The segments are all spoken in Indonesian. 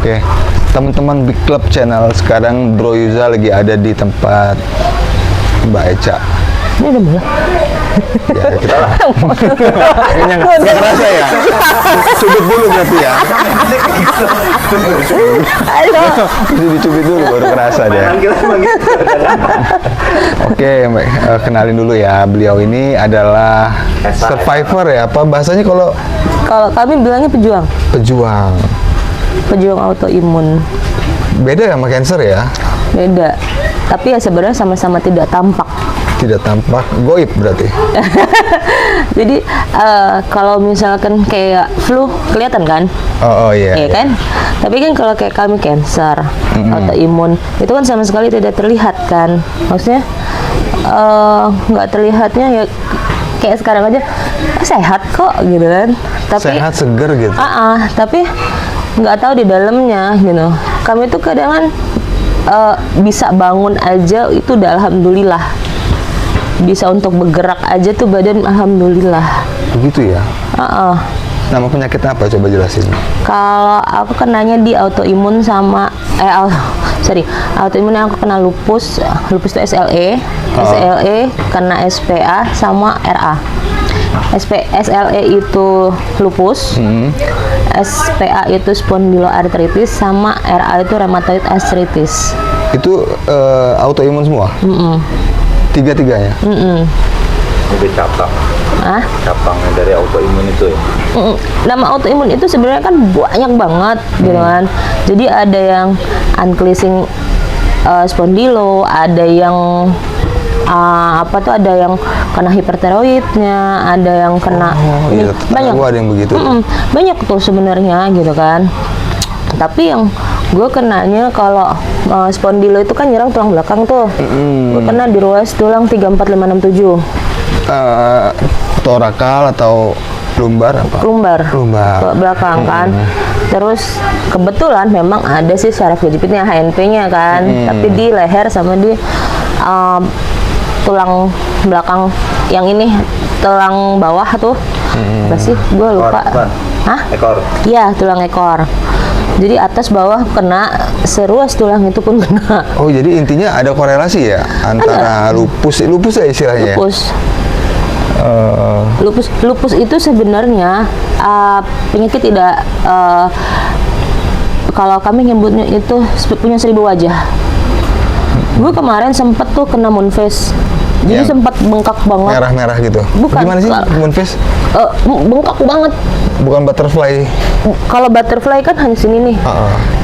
Oke, teman-teman Big Club Channel, sekarang Bro Yuza lagi ada di tempat Mbak Eca. Ini udah mulai. Ya, kita lah. Kayaknya nggak kerasa ya. Cubit dulu berarti ya. Ayo. Mesti dicubit dulu baru kerasa deh. Oke, Mbak, kenalin dulu ya. Beliau ini adalah survivor ya. Apa bahasanya kalau kami bilangnya pejuang. Pejuang autoimun. Beda ya sama cancer ya? Beda. Tapi ya sebenarnya sama-sama tidak tampak. Tidak tampak, goib berarti. Jadi kalau misalkan kayak flu kelihatan kan? Oh iya. Iya kan? Tapi kan kalau kayak kami cancer, autoimun, itu kan sama sekali tidak terlihat kan? Maksudnya nggak terlihatnya ya kayak sekarang aja sehat kok gitu kan? Tapi Sehat, seger gitu. Tapi nggak tahu di dalamnya gitu. Kami tuh kadang kan bisa bangun aja itu udah alhamdulillah. Bisa untuk bergerak aja tuh badan alhamdulillah. Begitu ya? Nama penyakitnya apa? Coba jelasin. Kalau aku kenanya di autoimun sama autoimun yang aku kena lupus itu SLE, SLE kena SPA sama RA. SLE itu lupus, SPA itu spondyloarthritis, sama RA itu rheumatoid arthritis. Itu autoimun semua? Tiga-tiganya? Itu cabang. Cabangnya dari autoimun itu ya? Nama autoimun itu sebenarnya kan banyak banget gitu kan. Jadi ada yang ankylosing spondylo, ada yang ada yang kena hipertiroidnya, ada yang kena banyak. Ada yang begitu. Banyak tuh sebenarnya gitu kan. Tapi yang gue kenanya kalau spondilo itu kan nyerang tulang belakang tuh. Gue kena di ruas tulang 3, 4, 5, 6, 7. Torakal atau lumbar apa? Lumbar. Lumbar. Belakang kan. Terus kebetulan memang ada sih syaraf kejepitnya, HNP-nya kan. Tapi di leher sama di tulang belakang yang ini, tulang bawah tuh. Apa sih? Gue lupa. Ekor. Iya, tulang ekor. Jadi atas bawah kena, seruas tulang itu pun kena. Oh, jadi intinya ada korelasi ya antara lupus ya istilahnya. Lupus itu sebenarnya penyakit tidak kalau kami nyebutnya itu punya 1000 wajah. Gue kemarin sempet tuh kena moon face. Jadi sempat bengkak banget. Merah-merah gitu. Bukan. Gimana sih moon face? Bengkak banget. Bukan butterfly. Kalau butterfly kan hanya sini nih.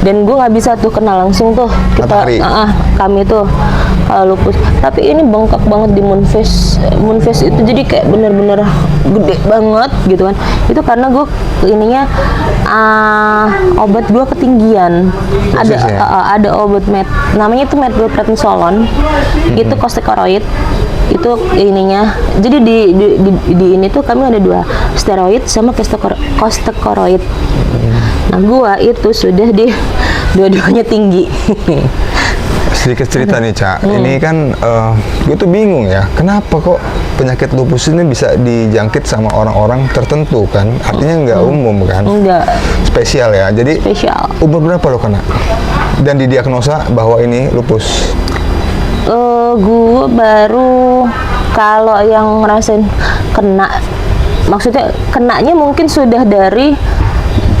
Dan gue nggak bisa tuh kena langsung tuh. Kami tuh lupus. Tapi ini bengkak banget di moon face. Moon face itu jadi kayak bener-bener gede banget gitu kan. Itu karena gue ininya obat gue ketinggian. Ada obat namanya itu methylprednisolone. Itu corticosteroid. Itu ininya. Jadi di ini tuh kami ada 2, steroid sama corticosteroid. Nah, gua itu sudah di dua-duanya tinggi. Sedikit cerita nih, Cak. Ini kan gue tuh bingung ya, kenapa kok penyakit lupus ini bisa dijangkit sama orang-orang tertentu kan? Artinya nggak umum kan? Enggak. Spesial ya. Jadi Spesial. Umur berapa lo kena? Dan didiagnosa bahwa ini lupus? Gue baru kalau yang ngerasain kena, maksudnya kenanya mungkin sudah dari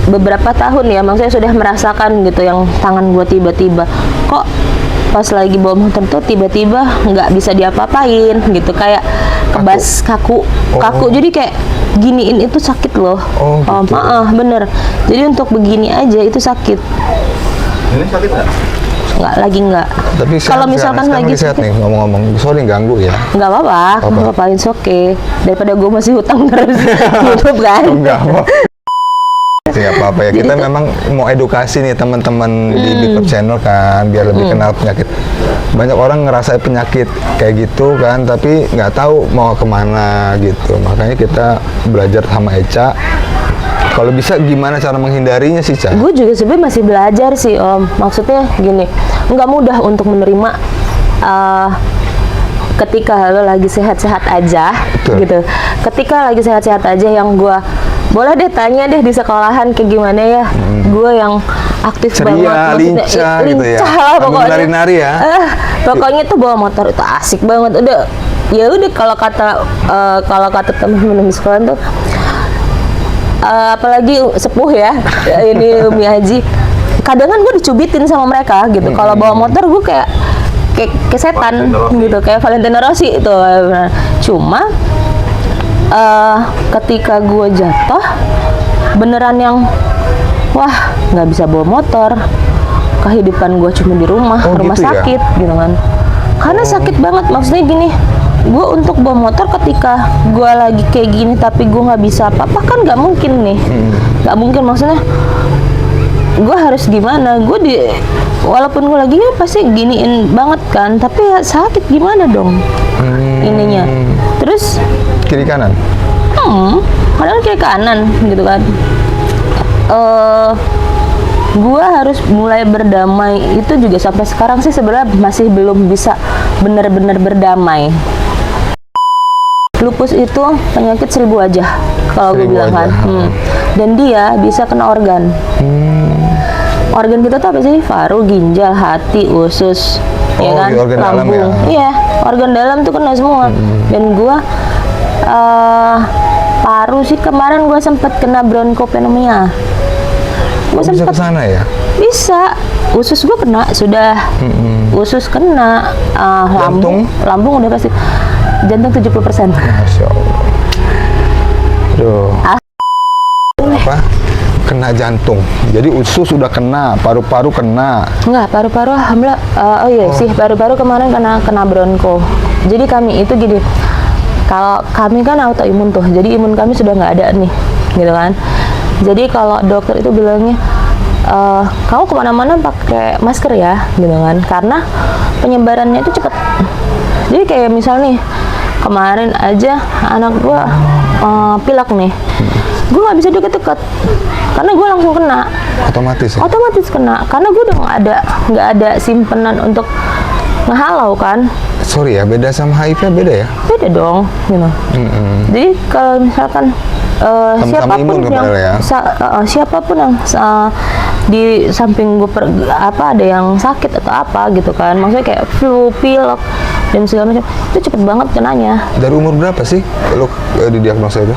beberapa tahun ya, maksudnya sudah merasakan gitu yang tangan gue tiba-tiba kok pas lagi bawa motor tuh tiba-tiba nggak bisa diapa-apain gitu, kayak kebas kaku. Jadi kayak giniin itu sakit loh. Gitu. Bener. Jadi untuk begini aja itu sakit. Ini sakit nggak? Nggak. Tapi kalau misalkan lagi sehat nih, ngomong-ngomong, sorry ganggu ya. Nggak apa-apa, it's okay. Daripada gue masih hutang terus YouTube kan. Enggak apa. Nggak apa-apa ya. Kita memang mau edukasi nih teman-teman di Big Club Channel kan, biar lebih kenal penyakit. Banyak orang ngerasain penyakit kayak gitu kan, tapi nggak tahu mau kemana gitu. Makanya kita belajar sama Eca. Kalau bisa gimana cara menghindarinya sih, Ca? Gue juga sebenarnya masih belajar sih, Om. Maksudnya gini, nggak mudah untuk menerima ketika lo lagi sehat-sehat aja. Betul. Gitu. Ketika lagi sehat-sehat aja yang gue boleh deh tanya deh di sekolahan kayak gimana ya. Gue yang aktif Ceria, banget, maksudnya, lincah gitu ya. lincah lah Sambil pokoknya. nari-nari ya. Pokoknya tuh bawa motor itu asik banget. Udah kalau kata temen-temen di sekolah tuh, apalagi sepuh ya, ini Umi Haji. Kadang kan gue dicubitin sama mereka gitu. Kalau bawa motor gue kayak setan gitu, kayak Valentino Rossi itu. Cuma ketika gue jatuh beneran yang wah nggak bisa bawa motor, kehidupan gue cuma di rumah gitu ya? sakit gitu kan, karena sakit banget. Maksudnya gini, gue untuk bawa motor ketika gue lagi kayak gini tapi gue nggak bisa apa-apa kan nggak mungkin nih, nggak mungkin. Maksudnya gue harus gimana, walaupun gue lagi ya pasti giniin banget kan, tapi ya sakit gimana dong ininya. Terus Kiri kanan. kadang kiri kanan gitu kan. Gue harus mulai berdamai itu juga sampai sekarang sih sebenarnya masih belum bisa benar-benar berdamai. Lupus itu penyakit 1000 wajah kalau gue 1000 bilang kan. wajah. Dan dia bisa kena organ. Organ kita tuh apa sih? Paru, ginjal, hati, usus, ya kan? Di organ dalam lambung. ya? Iya, organ dalam tuh kena semua. Dan gua paru sih kemarin gua sempet kena bronchopneumonia. Gua Bisa sempet ke sana ya? bisa. Usus gua kena sudah. Usus kena, lambung udah pasti. Jantung 70%. Masya Allah. Aduh. Apa? Kena jantung. Jadi usus sudah kena, paru-paru kena. Enggak, paru-paru alhamdulillah. Sih, paru-paru kemarin kena bronko. Jadi kami itu gini, kalau kami kan autoimun tuh, jadi imun kami sudah nggak ada nih, gitu kan. Jadi kalau dokter itu bilangnya, kamu kemana-mana pakai masker ya, gitu kan, karena penyebarannya itu cepet. Jadi kayak misal nih, kemarin aja anak gua pilek nih, gue nggak bisa deket-deket karena gue langsung kena. Otomatis kena karena gue udah nggak ada simpenan untuk ngehalau kan. Sorry ya, beda sama HIV beda ya? Beda dong, gitu. Jadi kalau misalkan siapapun yang di samping gue ada yang sakit atau apa gitu kan, maksudnya kayak flu, pilek dan segala macam, itu cepet banget kenanya. Dari umur berapa sih lo didiagnosa itu?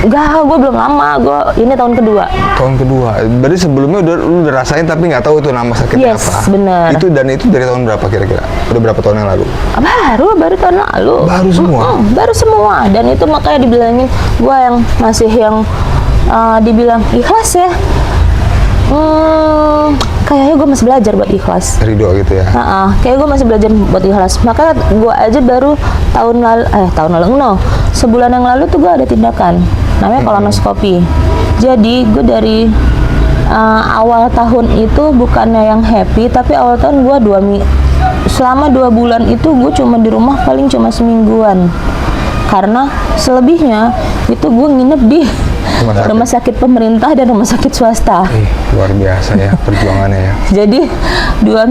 Enggak, gue belum lama, ini tahun kedua. Tahun kedua, berarti sebelumnya lu udah rasain tapi nggak tahu itu nama sakitnya apa? Yes, bener. Itu dari tahun berapa kira-kira? Udah berapa tahun yang lalu? Baru tahun lalu. Baru semua? Baru semua, dan itu makanya dibilangin gue yang masih yang dibilang ikhlas ya. Kayaknya gue masih belajar buat ikhlas. Ridho gitu ya? Kayak gue masih belajar buat ikhlas. Makanya gue aja baru sebulan yang lalu tuh gue ada tindakan namanya kolonoskopi. Jadi gue dari awal tahun itu bukannya yang happy, tapi awal tahun gue selama 2 bulan itu gue cuma di rumah paling cuma semingguan, karena selebihnya itu gue nginep di rumah sakit pemerintah dan rumah sakit swasta. Luar biasa ya perjuangannya ya. Jadi 2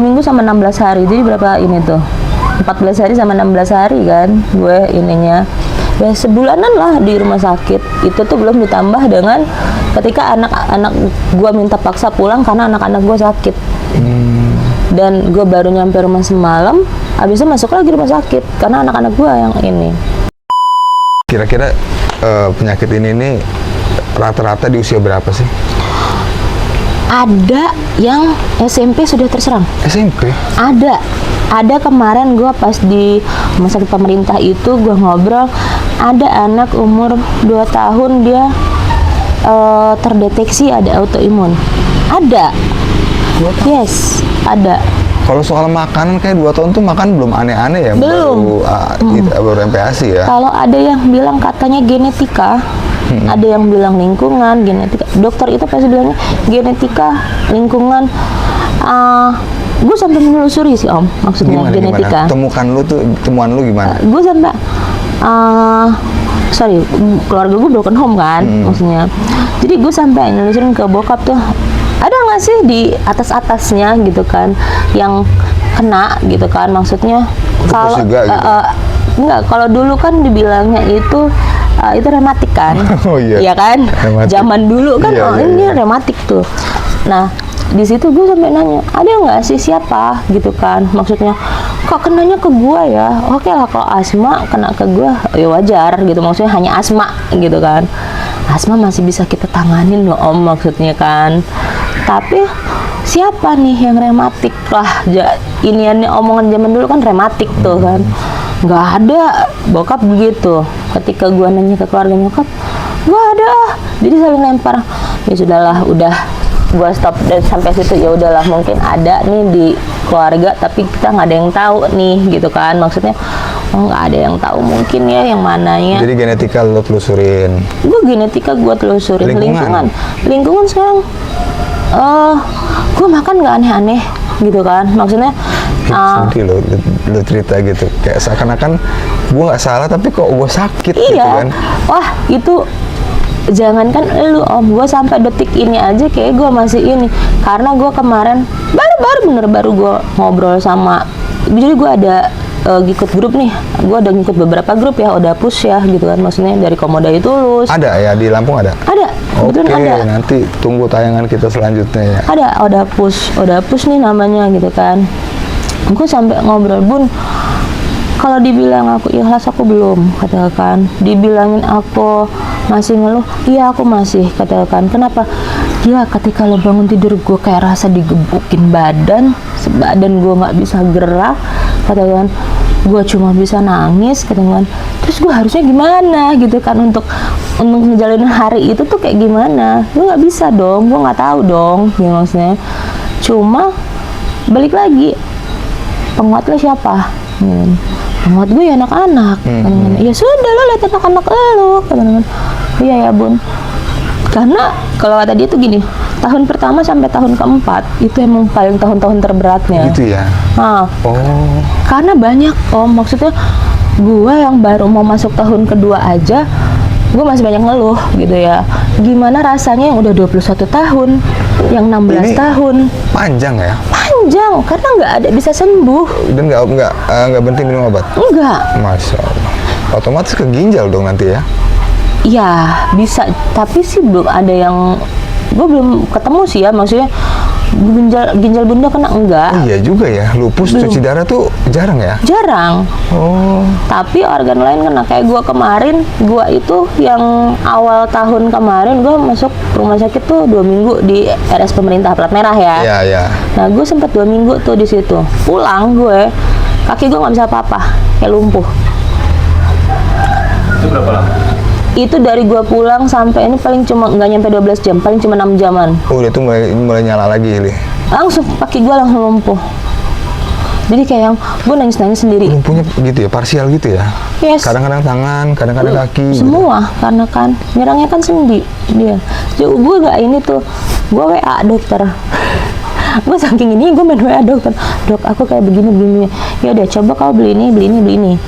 minggu sama 16 hari. Jadi berapa ini tuh? 14 hari sama 16 hari kan gue ininya. Ya sebulanan lah di rumah sakit. Itu tuh belum ditambah dengan ketika anak-anak gue minta paksa pulang karena anak-anak gue sakit. Dan gue baru nyampe rumah semalam, habisnya masuk lagi rumah sakit karena anak-anak gue yang ini. Kira-kira penyakit ini nih rata-rata di usia berapa sih? Ada yang SMP sudah terserang. SMP? Ada kemarin gue pas di rumah sakit pemerintah itu gue ngobrol, ada anak umur 2 tahun dia terdeteksi ada autoimun. Ada. Yes, ada. Kalau soal makanan kayak 2 tahun tuh makan belum aneh-aneh ya? Belum. Baru MPASI ya? Kalau ada yang bilang katanya genetika, ada yang bilang lingkungan, genetika. Dokter itu pasti bilangnya genetika, lingkungan. Gue sampai menelusuri sih Om, maksudnya genetika. Gimana? Temuan lu gimana? Gue sampai, keluarga gue broken home kan, maksudnya. Jadi gue sampai nelusurin ke bokap tuh, ada nggak sih di atas-atasnya gitu kan, yang kena gitu kan, maksudnya. Kalau enggak, kalau dulu kan dibilangnya itu itu rematik kan. Oh iya. Iya kan? Rematik. Zaman dulu kan Iya, iya, ini iya. rematik tuh. Nah, di situ gue sampai nanya, ada nggak sih siapa gitu kan? Maksudnya, kok kenanya ke gua ya? Oke lah kalau asma kena ke gua, ya wajar gitu. Maksudnya hanya asma gitu kan. Asma masih bisa kita tanganin loh om, maksudnya kan. Tapi siapa nih yang rematik lah? Iniannya omongan zaman dulu kan rematik tuh kan. Nggak ada. Bokap begitu. Ketika gua nanya ke keluarga nyokap, nggak ada. Jadi saling lempar. Ya sudahlah, udah gua stop dan sampai situ. Ya udahlah, mungkin ada nih di keluarga tapi kita nggak ada yang tahu nih gitu kan. Maksudnya nggak ada yang tahu mungkin ya yang mananya. Jadi genetika lo telusurin. Gue genetika gue telusurin. Lingkungan sekarang gue makan nggak aneh-aneh gitu kan. Maksudnya Sedih lo cerita gitu, kayak seakan-akan gue nggak salah tapi kok gue sakit gitu iya. kan. Wah itu jangankan lu om, gue sampai detik ini aja kayak gue masih ini, karena gue kemarin baru gue ngobrol sama, jadi gue ada ngikut grup nih, gue ada ngikut beberapa grup ya, udah push ya gitu kan, maksudnya dari Komodo Tulus. Ada ya di Lampung ada. Oke, ada. nanti tunggu tayangan kita selanjutnya ya. Ada, udah push nih namanya gitu kan. Gue sampai ngobrol, Bun, kalau dibilang aku ikhlas aku belum, katakan. Dibilangin aku masih ngeluh, iya aku masih, katakan. Kenapa? Gila, ketika lo bangun tidur gue kayak rasa digebukin badan, sebadan gue nggak bisa gerak, katakan. Gue cuma bisa nangis, katakan. Terus gue harusnya gimana gitu kan untuk ngejalanin hari itu tuh kayak gimana? Gue nggak bisa dong, gue nggak tahu dong, ya maksudnya. Cuma balik lagi, penguat lo siapa? Penguat gue ya anak-anak. Ya sudah lo lihat anak-anak lo, katakan. Iya ya Bun. Karena kalau kata dia tuh gini, tahun pertama sampai tahun keempat itu emang paling tahun-tahun terberatnya. Gitu ya. Nah, karena banyak om, maksudnya gue yang baru mau masuk tahun kedua aja, gue masih banyak ngeluh gitu ya. Gimana rasanya yang udah 21 tahun, yang 16 Ini tahun. Panjang ya? Panjang, karena nggak ada bisa sembuh. Dan nggak berhenti minum obat? Enggak. Masya Allah. Otomatis ke ginjal dong nanti ya? Ya bisa, tapi sih belum ada yang, gue belum ketemu sih ya, maksudnya ginjal bunda kena enggak. Iya juga ya, lupus cuci darah tuh jarang ya? Jarang. Tapi organ lain kena, kayak gue kemarin, gue itu yang awal tahun kemarin gue masuk rumah sakit tuh 2 minggu di RS pemerintah plat merah ya. Iya, iya. Nah gue sempat 2 minggu tuh di situ. Pulang gue, kaki gue nggak bisa apa-apa, kayak lumpuh. Itu berapa lama? Itu dari gua pulang sampai ini paling cuma nggak nyampe 12 jam, paling cuma 6 jaman. Udah tuh mulai nyala lagi nih. Langsung kaki gua langsung lumpuh. Jadi kayak yang gua nangis-nangis sendiri. Lumpuhnya gitu ya, parsial gitu ya? Yes. Kadang-kadang tangan, kadang-kadang kaki. Semua, gitu. Karena kan nyerangnya kan sendi dia. Jadi gua gak ini tuh, gua WA dokter. Gua saking ini gua main WA dokter. Dok, aku kayak begini. Ya udah coba kau beli ini.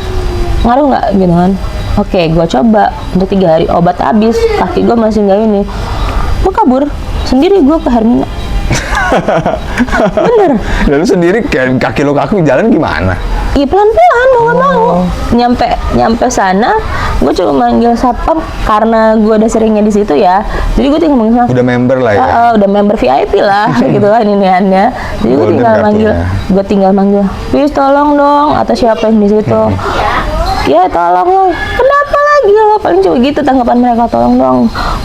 Ngaruh nggak gitu kan? Oke, gue coba untuk 3 hari, obat habis, kaki gue masih nggak ini. Gue kabur sendiri, gue ke Hermina. Bener. Lalu sendiri kayak kaki lo kaku jalan gimana? Iya pelan-pelan, mau nggak mau. Nyampe sana, gue cuma manggil satpam karena gue udah seringnya di situ ya. Jadi gue tinggal manggil. Udah member lah ya. Udah member VIP lah, gitu kan iniannya. Jadi gue tinggal manggil, please tolong dong, atau siapa yang di situ. Ya tolong lo, kenapa lagi lo? Paling cuma gitu tanggapan mereka, tolong dong.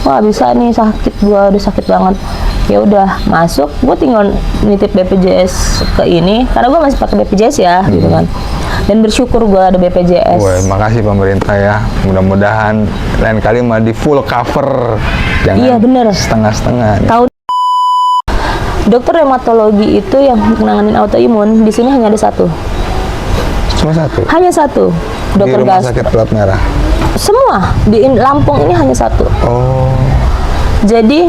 Wah bisa nih, sakit gua, udah sakit banget. Ya udah masuk, gue tinggal nitip BPJS ke ini, karena gue masih pakai BPJS ya, gitu kan. Dan bersyukur gue ada BPJS. Wah, makasih pemerintah ya. Mudah-mudahan lain kali mah di full cover, jangan iya, bener. Setengah-setengah. Tahun dokter rheumatologi itu yang nanganin autoimun di sini hanya ada satu. Cuma satu? Hanya satu. Dokter di rumah gastro. sakit plat merah? Semua di Lampung ini hanya satu. Jadi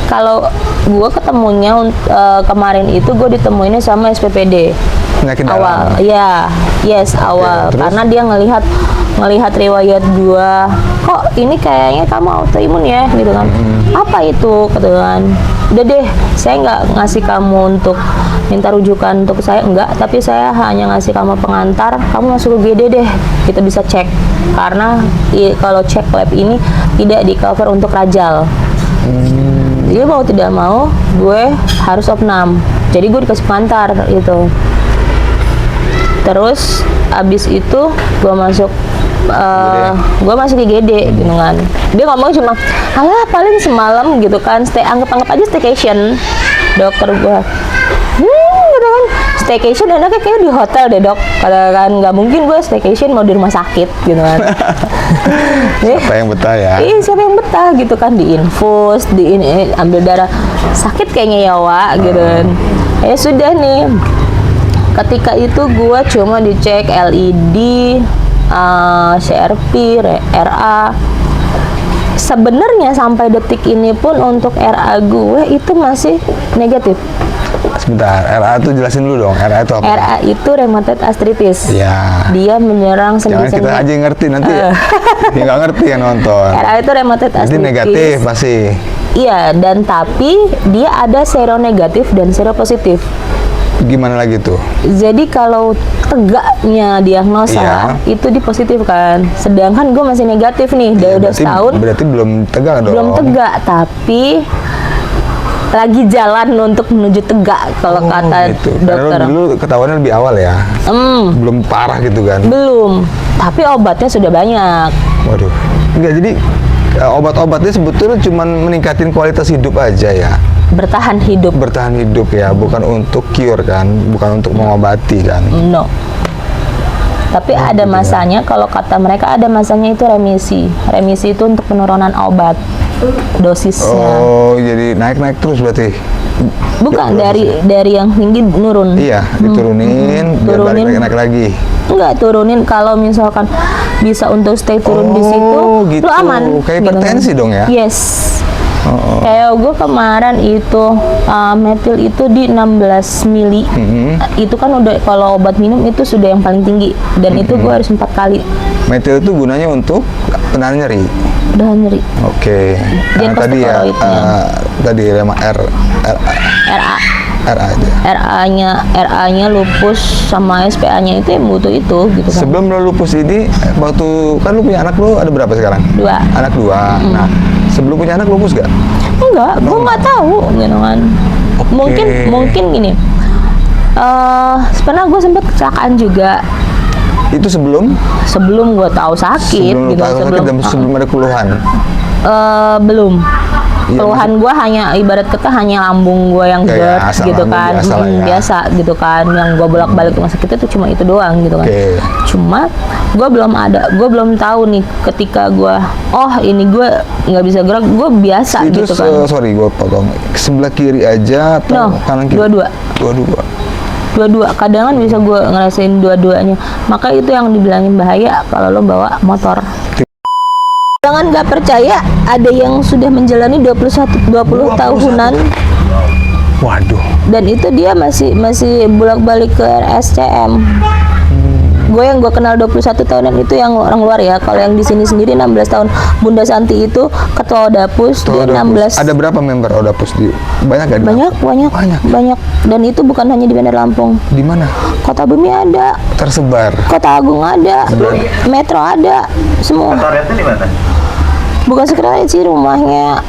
kalau gue ketemunya kemarin itu gue ditemuinnya sama SPPD. Penyakit awal, dalam? ya, yes awal. Terus? Karena dia ngelihat riwayat gue, kok ini kayaknya kamu autoimun ya, gitu kan? Apa itu, katakan? Udah deh, saya nggak ngasih kamu untuk minta rujukan untuk saya, enggak, tapi saya hanya ngasih kamu pengantar, kamu masuk ke GD deh, kita bisa cek. karena kalau cek lab ini tidak di cover untuk rajal. Dia mau tidak mau gue harus opnam, jadi gue dikasih pengantar gitu. Terus abis itu gue masuk IGD gitu kan. Dia ngomong cuma alah paling semalam gitu kan, anggap aja staycation. Dokter gue gitu kan, staycation enaknya kayak di hotel deh dok, padahal kan nggak mungkin gue staycation mau di rumah sakit gitu kan. Siapa yang betah ya? Siapa yang betah gitu kan, di infus, ambil darah, sakit kayaknya ya Wak gitu kan. Ya sudah nih, ketika itu gue cuma dicek LED, CRP, RA. Sebenarnya sampai detik ini pun untuk RA gue itu masih negatif. Sebentar, RA itu jelasin dulu dong. RA itu apa? RA itu rheumatoid arthritis. Ya. Dia menyerang Jangan kita aja yang ngerti nanti. Dia nggak ngerti yang nonton. RA itu rheumatoid Jadi arthritis. negatif pasti. Iya, dan tapi dia ada seronegatif dan seropositif. Gimana lagi tuh? Jadi kalau tegaknya diagnosa itu dipositifkan, sedangkan gue masih negatif nih, udah setahun. Berarti belum tegak dong. Belum tegak, tapi lagi jalan untuk menuju tegak kalau kata gitu. dokter. Karena dulu ketahuannya lebih awal ya. Belum parah gitu kan? Belum, tapi obatnya sudah banyak. Waduh. Enggak, jadi obat-obatnya sebetulnya cuma meningkatin kualitas hidup aja ya. Bertahan hidup. Bertahan hidup ya, bukan untuk cure kan, bukan untuk mengobati kan. No. Tapi ada masanya, kalau kata mereka ada masanya itu remisi. Remisi itu untuk penurunan obat dosisnya. Oh, jadi naik-naik terus berarti. Bukan dari yang tinggi nurun. Iya, diturunin, biar balik naik lagi. Enggak, turunin kalau misalkan bisa untuk stay turun di situ, gitu. lu aman. Kayak hipertensi dong ya? Yes. Kayak gue kemarin itu metil itu di 16 mili. Itu kan udah, kalau obat minum itu sudah yang paling tinggi, dan itu gue harus 4 kali. Metil itu gunanya untuk penahan nyeri. Udah nyeri. Oke. Karena tadi ya tadi RA RA-nya lupus sama SPA-nya itu yang butuh itu gitu kan. Sebelum lo lupus ini, waktu kan lu punya anak, lu ada berapa sekarang? 2. Anak 2. Nah, sebelum punya anak lupus gak? Enggak, gue nggak tahu gitu kan. Mungkin gini. Pernah gue sempat kecelakaan juga. Itu sebelum gue tahu sakit gitu. Sebelum ada keluhan. Belum. Keluhan gue hanya ibarat kata hanya lambung gue yang GERD gitu kan, biasa gitu kan, yang gue bolak-balik rumah sakit itu cuma itu doang gitu kan. Cuma gue belum tahu nih ketika gue, ini gue nggak bisa gerak, gue biasa itu gitu kan. Sorry gue potong, sebelah kiri aja atau kanan kiri? Dua-dua, kadang kan bisa gue ngerasain dua-duanya, maka itu yang dibilangin bahaya kalau lo bawa motor. Jangan nggak percaya, ada yang sudah menjalani 20 tahunan. Waduh. Dan itu dia masih bolak-balik ke RSCM. Gue yang gue kenal 21 tahunan itu yang orang luar ya. Kalau yang di sini sendiri 16 tahun. Bunda Santi itu ketua Odapus, dia 16. Ada berapa member Odapus di? Banyak gak? Banyak. Dan itu bukan hanya di Bandar Lampung. Di mana? Kota Bumi ada. Tersebar. Kota Agung ada. Metro ada. Semua. Sekretariatnya di mana? Bukan sekretariat sih, rumahnya.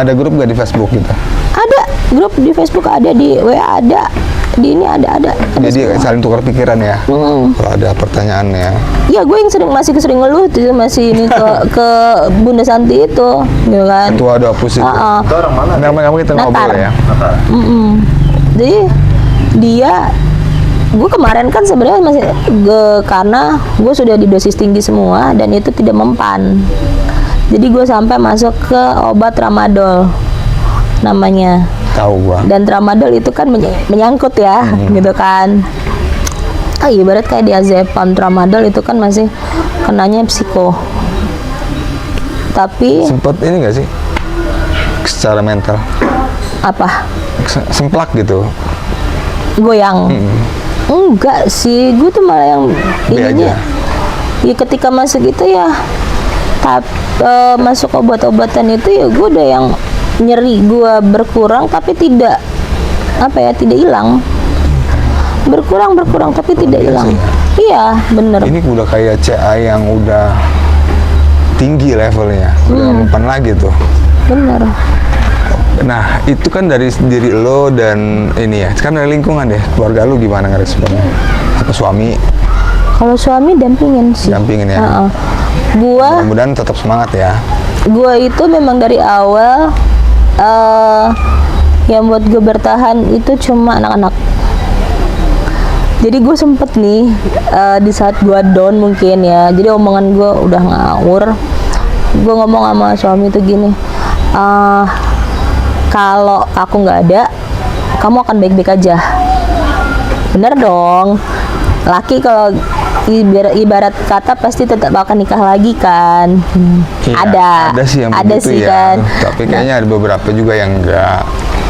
Ada grup gak di Facebook gitu? Ada grup di Facebook, ada di WA, ada di ini, ada jadi saling tukar pikiran ya. Kalau ada pertanyaannya ya, gue yang masih sering ngeluh tuh, masih ini ke Bunda Santi itu gitu kan, ketua Odapus itu. Itu orang mana? Nama kita ngobrol ya. Jadi gue kemarin kan sebenarnya masih karena gue sudah di dosis tinggi semua dan itu tidak mempan. Jadi gue sampai masuk ke obat tramadol namanya. Tahu gua. Dan tramadol itu kan menyangkut ya, gitu kan. Ibarat kayak diazepam, tramadol itu kan masih kenanya psiko. Tapi sempet ini nggak sih secara mental? Apa? Semplak gitu. Goyang. Enggak sih, gue tuh malah yang ininya. Ya ketika masuk itu ya, masuk obat-obatan itu ya gue udah yang nyeri gue berkurang tapi tidak hilang. Berkurang tapi tidak hilang. Iya, bener. Ini udah kayak CA yang udah tinggi levelnya, udah mempan lagi tuh. Bener. Nah, itu kan dari diri lo dan ini ya. Sekarang dari lingkungan deh, keluarga lo gimana ngeresponnya? Apa suami? Kalau suami dampingin sih. Dampingin ya? Gua Mudah-mudahan tetap semangat ya. Gua itu memang dari awal yang buat gue bertahan itu cuma anak-anak. Jadi gue sempet nih di saat gue down mungkin ya, jadi omongan gue udah ngawur. Gue ngomong sama suami itu gini, kalau aku nggak ada, kamu akan baik-baik aja. Bener dong, laki kalau ibarat kata pasti tetap akan nikah lagi kan. Iya, ada sih yang ada begitu sih ya. kan. Tapi kayaknya ada beberapa juga yang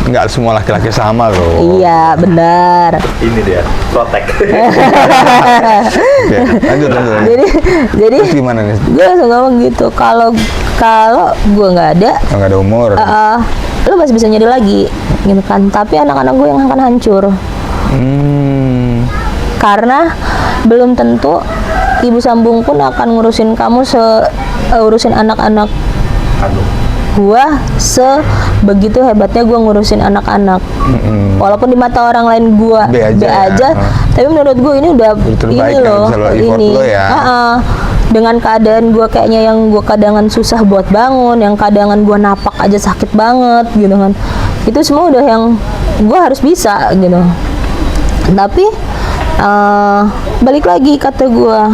nggak semua laki-laki sama loh. Iya benar. Ini dia, protek. Oke, lanjut. jadi Terus gimana nih? gue langsung ngomong gitu, kalau gue nggak ada, Kalau nggak ada umur. lu masih bisa nyari lagi gitu kan, tapi anak-anak gue yang akan hancur karena belum tentu ibu sambung pun akan ngurusin kamu urusin anak-anak gua sebegitu hebatnya gua ngurusin anak-anak. Walaupun di mata orang lain gua B aja, tapi menurut gua ini udah terbaik ini loh, ini lo ya. dengan keadaan gua kayaknya yang gua kadangan susah buat bangun, yang kadangan gua napak aja sakit banget gitu kan, itu semua udah yang gua harus bisa gitu. Tapi balik lagi kata gua,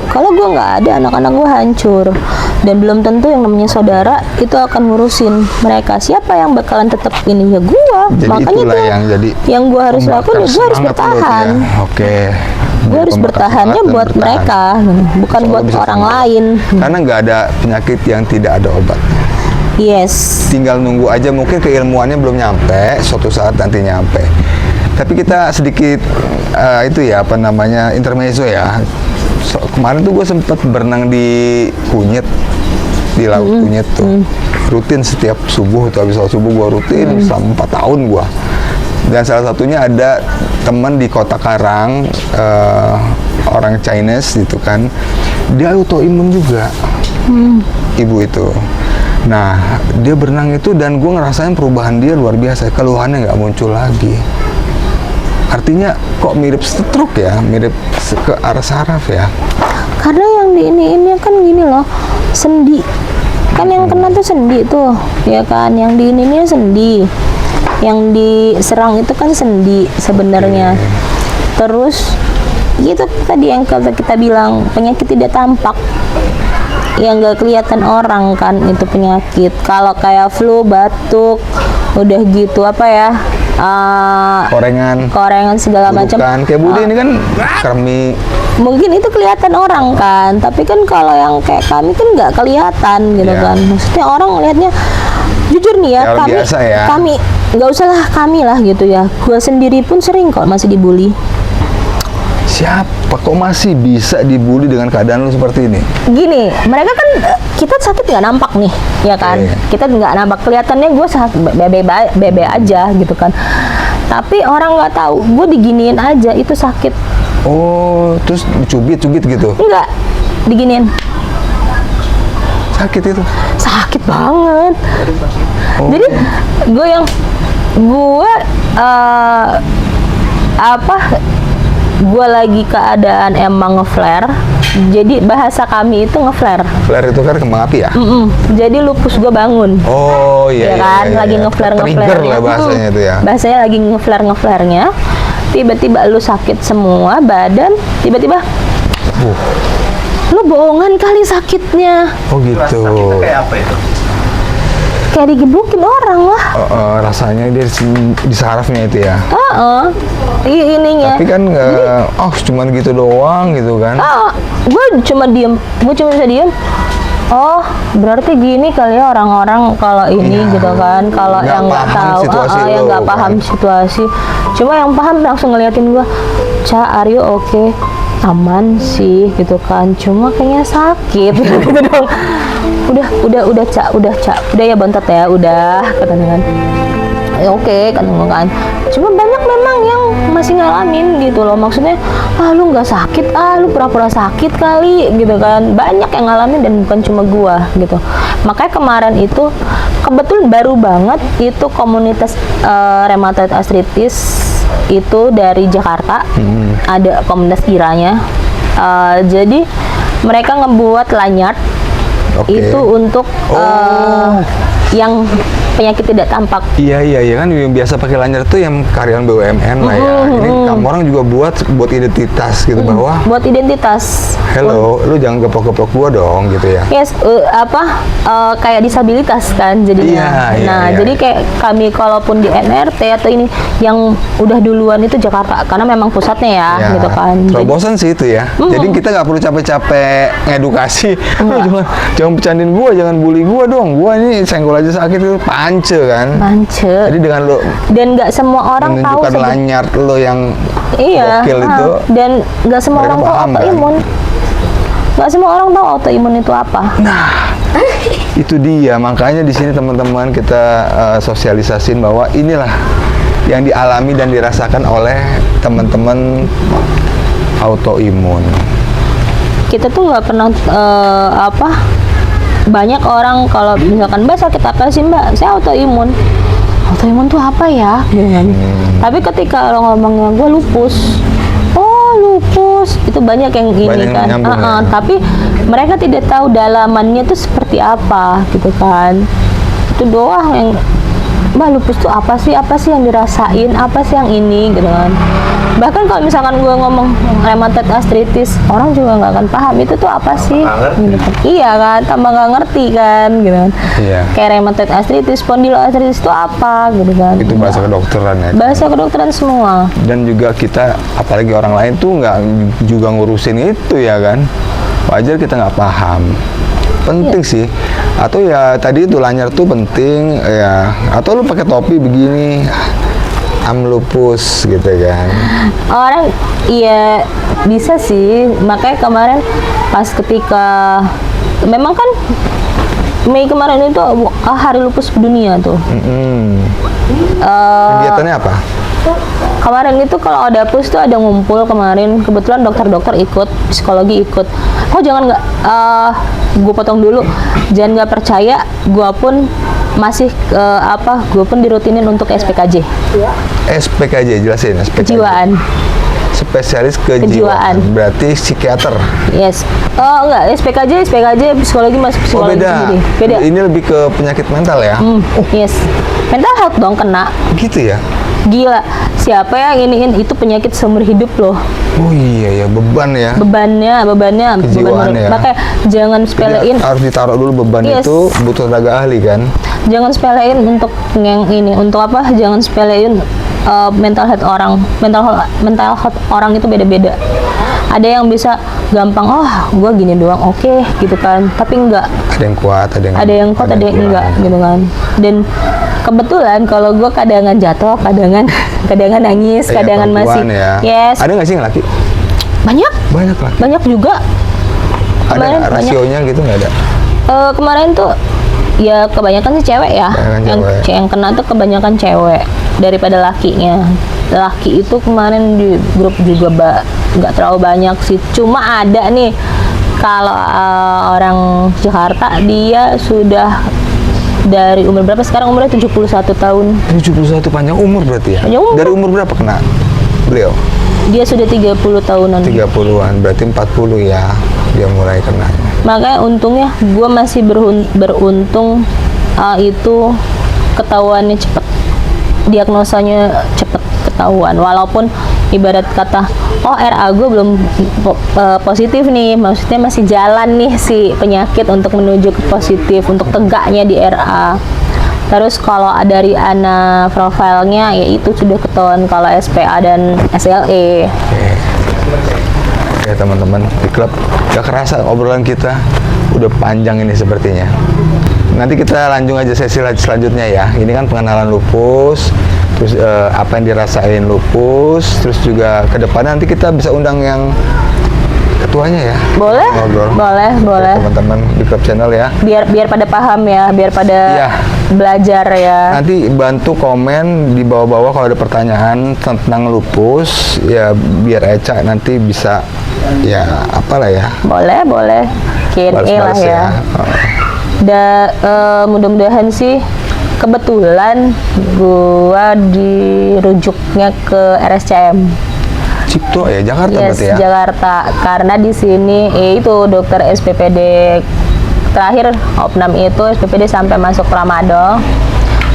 kalau gua nggak ada, anak-anak gua hancur, dan belum tentu yang namanya saudara itu akan ngurusin mereka. Siapa yang bakalan tetap ini ya gua. Jadi makanya itulah tuh yang gua harus lakukan ya gua harus bertahan. Oke. Gua harus bertahannya buat mereka, bukan buat orang lain. Karena nggak ada penyakit yang tidak ada obat. Yes. Tinggal nunggu aja, mungkin keilmuannya belum nyampe, suatu saat nanti nyampe. Tapi kita sedikit itu ya, apa namanya, intermezzo ya. Kemarin tuh gue sempet berenang di Kunyit, di laut Kunyit tuh. Rutin setiap subuh tuh, habis sholat subuh gue rutin selama 4 tahun gue. Dan salah satunya ada teman di Kota Karang, orang Chinese gitu kan, dia autoimun juga, ibu itu. Nah, dia berenang itu dan gue ngerasain perubahan dia luar biasa, keluhannya nggak muncul lagi. Artinya kok mirip stroke ya, mirip ke arah saraf ya. Karena yang di ini kan gini loh, sendi. Kan yang kena tuh sendi tuh, ya kan? Yang di ini sendi. Yang diserang itu kan sendi sebenarnya. Terus itu tadi yang kita bilang penyakit tidak tampak, yang nggak kelihatan orang kan itu penyakit. Kalau kayak flu, batuk, udah gitu apa ya, korengan segala macam. Kayak Budi ini kan kremi. Mungkin itu kelihatan orang kan, tapi kan kalau yang kayak kami kan nggak kelihatan gitu kan. Maksudnya orang ngelihatnya, jujur nih ya, kami nggak usah lah kami lah gitu ya. Gua sendiri pun sering kok masih dibully. Siapa kok masih bisa dibully dengan keadaan lu seperti ini? Gini, mereka kan kita sakit nggak nampak nih, ya kan? Kita nggak nampak, kelihatannya gue sakit bebe aja gitu kan. Tapi orang nggak tahu, gue diginiin aja itu sakit. Oh, terus dicubit gitu? Enggak, diginiin. Sakit itu? Sakit banget. Jadi gue lagi keadaan emang ngeflare. Jadi bahasa kami itu ngeflare. Flare itu kan kembang api ya? Jadi lupus gue bangun. Oh iya, ya kan, iya, lagi ngeflare-nya. Trigger lah bahasanya itu ya. Bahasanya lagi ngeflare-nya. Tiba-tiba lu sakit semua badan, tiba-tiba lu bohongan kali sakitnya. Oh gitu. Sakitnya kayak apa itu? Kayak digebukin orang lah. Rasanya dia di sarafnya itu ya. Ininya. Tapi kan cuman gitu doang gitu kan. Gue cuma bisa diem. Oh, berarti gini kali ya orang-orang kalau ini gitu kan. Kalau yang nggak tahu, yang nggak paham situasi. Cuma yang paham langsung ngeliatin gue, Ca, are you okay? Aman sih gitu kan. Cuma kayaknya sakit gitu dong. Udah Ca, udah ya bontot ya, udah katanya kan. ya oke kan gue kan. Cuma banyak memang yang masih ngalamin gitu loh, maksudnya lu nggak sakit, lu pura-pura sakit kali gitu kan. Banyak yang ngalamin dan bukan cuma gua gitu. Makanya kemarin itu kebetulan baru banget itu komunitas rheumatoid arthritis itu dari Jakarta, ada komunitas IRA-nya. Jadi mereka ngebuat lanyard itu untuk yang penyakit tidak tampak. Iya kan yang biasa pakai lanyard tuh yang karyawan BUMN lah ya. Ini kamu orang juga buat identitas gitu bahwa Buat identitas. hello, lu jangan geprok-geprok gua dong gitu ya. Yes, kayak disabilitas kan jadinya. Iya. Jadi kayak kami kalaupun di MRT atau ini yang udah duluan itu Jakarta karena memang pusatnya ya, gitu kan. Terobosan sih itu ya. Jadi kita nggak perlu capek-capek ngedukasi. Lu jangan bercandain gua, jangan bully gua dong. Gua ini senggol aja sakit itu pance kan. Jadi dengan lo dan nggak semua orang tahu menunjukkan lanyard lo yang iya, gokil itu. Dan nggak semua orang tahu autoimun. Nggak semua orang tahu autoimun itu apa. Nah, itu dia. Makanya di sini teman-teman kita sosialisasin bahwa inilah yang dialami dan dirasakan oleh teman-teman autoimun. Kita tuh nggak pernah banyak orang kalau misalkan Mbak sakit apa sih Mbak? Saya autoimun. Autoimun tuh apa ya? Gitu kan. Tapi ketika lo ngomongnya gue lupus, lupus itu banyak yang ini kan. Tapi mereka tidak tahu dalamannya tuh seperti apa gitu kan. Itu doang yang Mbak lupus tuh apa sih yang dirasain, apa sih yang ini gitu kan. Bahkan kalau misalkan gue ngomong rheumatoid arthritis, orang juga nggak akan paham itu tuh apa sih gitu kan. Iya kan, tambah nggak ngerti kan gitu kan. Kayak rheumatoid arthritis, spondyloarthritis itu apa gitu kan. Itu bahasa kedokteran ya. Bahasa kedokteran semua. Dan juga kita, apalagi orang lain tuh nggak juga ngurusin itu ya kan. Wajar kita nggak paham. Penting sih. Atau ya tadi itu lanyard tuh penting ya. Atau lu pakai topi begini, lupus gitu kan. Orang iya bisa sih. Makanya kemarin pas ketika memang kan Mei kemarin itu hari lupus dunia tuh. Kegiatannya apa? Kemarin itu kalau ada pus tuh ada ngumpul kemarin, kebetulan dokter-dokter ikut, psikologi ikut. Jangan nggak, gue potong dulu, jangan nggak percaya, gue pun masih gue pun dirutinin untuk SPKJ. SPKJ jelasin. SPKJ. Kejiwaan. Spesialis kejiwaan. Berarti psikiater. Yes. Enggak, SPKJ psikologi masih psikologi sendiri. Beda. Ini lebih ke penyakit mental ya. Yes. Mental health dong kena. Gitu ya. Gila, siapa yang iniin itu penyakit seumur hidup loh. Oh iya ya, beban ya. Bebannya kejiwaan ya. Makanya jangan sepelein. Jadi, harus ditaruh dulu beban itu, butuh tenaga ahli kan. Jangan sepelein untuk yang ini, untuk apa? Jangan sepelein mental health orang. Mental health orang itu beda-beda. Ada yang bisa gampang, gue gini doang, oke, gitu kan. Tapi enggak. Ada yang kuat, ada yang enggak, gitu kan. Dan kebetulan kalau gue kadangan jatuh, kadangan nangis, kadangan masih. Ya. Yes. Ada nggak sih yang laki? Banyak laki. Banyak juga. Ada rasionya gitu nggak ada? Kemarin tuh ya kebanyakan sih cewek ya. Yang kena tuh kebanyakan cewek daripada lakinya. Laki itu kemarin di grup juga nggak terlalu banyak sih. Cuma ada nih kalau orang Jakarta dia sudah dari umur berapa sekarang, umurnya 71 tahun. 71 panjang umur berarti ya? Panjang umur. Dari umur berapa kena beliau? Dia sudah 30 tahunan. 30-an, berarti 40 ya dia mulai kena. Makanya untungnya gue masih beruntung itu ketahuannya cepet, diagnosanya cepet ketahuan. Walaupun ibarat kata, RA gue belum positif nih, maksudnya masih jalan nih si penyakit untuk menuju ke positif, untuk tegaknya di RA. Terus kalau dari ana profilnya, ya itu sudah ketahuan kalau SPA dan SLE. Oke teman-teman, di klub gak kerasa obrolan kita udah panjang ini sepertinya. Nanti kita lanjut aja sesi selanjutnya ya. Ini kan pengenalan lupus, terus apa yang dirasain lupus, terus juga ke depan nanti kita bisa undang yang ketuanya ya. Boleh, ngobrol. boleh. Teman-teman di klub channel ya. Biar pada paham ya, biar pada. Iya. belajar ya. Nanti bantu komen di bawah-bawah kalau ada pertanyaan tentang lupus ya, biar Eca nanti bisa ya apalah ya. Boleh Q&A lah Balas-balas ya. Mudah-mudahan sih, kebetulan gua dirujuknya ke RSCM. Cipto ya, Jakarta Yes, berarti ya. Jakarta. Karena di sini itu dokter SPPD terakhir opnam itu SPPD sampai masuk tramadol.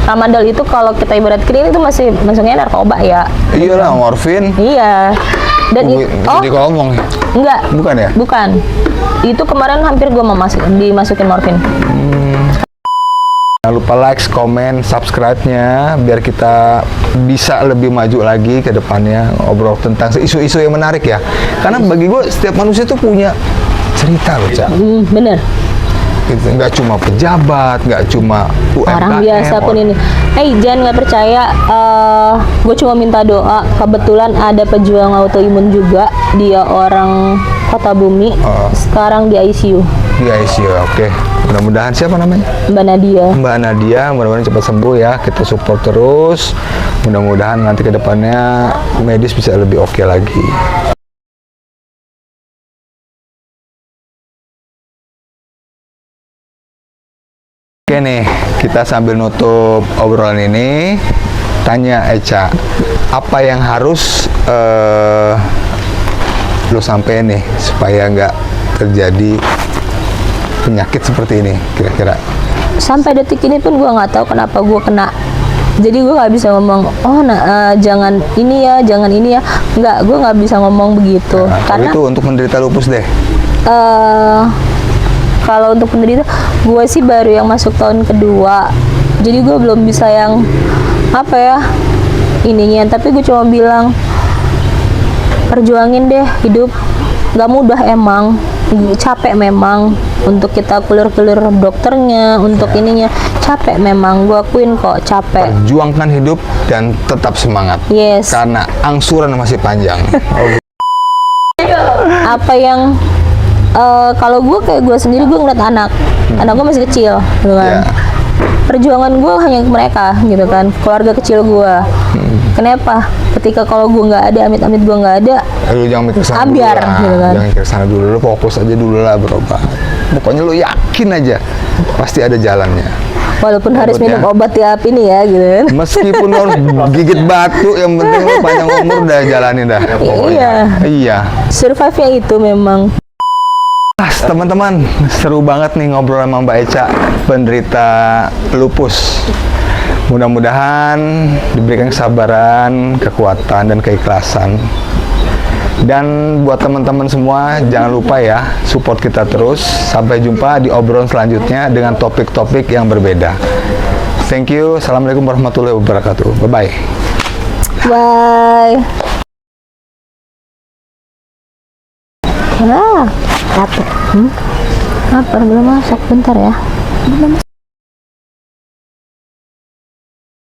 Tramadol itu kalau kita ibarat klinik itu masih masuknya narkoba ya. Iya lah, morfin. Iya. Dan Jadi ngomong. enggak. Bukan ya? Bukan. Itu kemarin hampir gua mau dimasukin morfin. Jangan lupa like, komen, subscribe-nya biar kita bisa lebih maju lagi ke depannya ngobrol tentang isu-isu yang menarik ya. Karena bagi gue setiap manusia tuh punya cerita loh, Cak. Bener. Gitu. Nggak cuma pejabat, nggak cuma UMKM. Orang biasa pun ini. Jangan nggak percaya. Gue cuma minta doa. Kebetulan ada pejuang autoimun juga. Dia orang Kota Bumi. Sekarang di ICU. Di ICU, oke. Mudah-mudahan siapa namanya? Mbak Nadia. Mbak Nadia, mudah-mudahan cepat sembuh ya. Kita support terus. Mudah-mudahan nanti ke depannya medis bisa lebih oke lagi. Oke nih, kita sambil nutup obrolan ini, tanya Eca, apa yang harus lo sampein nih supaya nggak terjadi penyakit seperti ini kira-kira? Sampai detik ini pun gue nggak tahu kenapa gue kena. Jadi gue nggak bisa ngomong, jangan ini ya, jangan ini ya. Nggak, gue nggak bisa ngomong begitu. Nah, karena itu untuk menderita lupus deh. kalau untuk penderita, gue sih baru yang masuk tahun kedua. Jadi gue belum bisa yang apa ya ininya. Tapi gue cuma bilang, perjuangin deh hidup. Gak mudah emang, capek memang untuk kita keluar-keluar dokternya, untuk ininya capek memang, gue akuin kok capek. Perjuangkan hidup dan tetap semangat. Yes. Karena angsuran masih panjang. Apa yang kalau gue kayak gue sendiri, gue ngeliat anak gue masih kecil, gitu kan. Ya. Perjuangan gue hanya ke mereka, gitu kan, keluarga kecil gue. Kenapa? Ketika kalau gue nggak ada, amit-amit gue nggak ada, Lu jangan mikir sana dulu ambiar, lah. gitu kan. Jangan mikir sana dulu, lu fokus aja dulu lah berobat. Pokoknya lu yakin aja, pasti ada jalannya. Walaupun harus minum obat tiap ini ya, gitu kan. Meskipun lu harus gigit batu, yang penting lu panjang umur udah jalanin dah. Pokoknya. Iya. Survive-nya itu memang. Teman-teman, seru banget nih ngobrol sama Mbak Eca, penderita lupus. Mudah-mudahan diberikan kesabaran, kekuatan, dan keikhlasan. Dan buat teman-teman semua, jangan lupa ya, support kita terus. Sampai jumpa di obrolan selanjutnya dengan topik-topik yang berbeda. Thank you. Assalamualaikum warahmatullahi wabarakatuh. Bye-bye. Bye. Lapar. Lapar, belum masak, bentar ya.